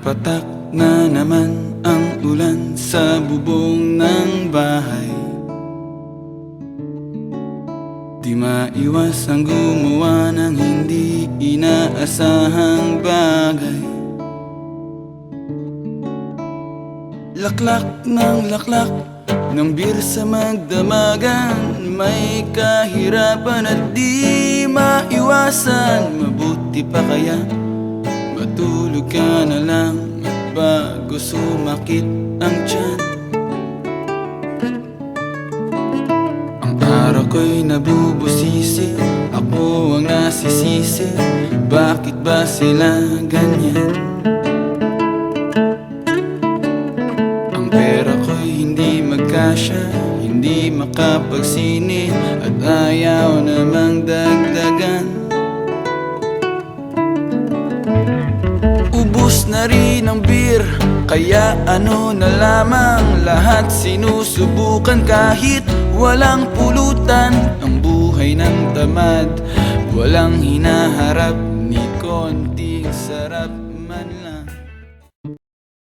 Patak na naman ang ulan sa bubong ng bahay. Di maiwas ang gumawa ng hindi inaasahang bagay. Laklak ng laklak ng beer sa magdamagan, may kahirapan at di maiwasan. Mabuti pa kaya matulog ka na lang bago sumakit ang tiyan. Ang araw ko'y nabubusisi, ako ang nasisisi. Bakit ba sila ganyan? Ang pera ko'y hindi magkasya, hindi makapagsini, at ayaw namang dagdagan. Ubus na rin ang beer, kaya ano na lamang, lahat sinusubukan kahit walang pulutan. Ang buhay ng tamad, walang hinaharap, ni konting sarap man lang.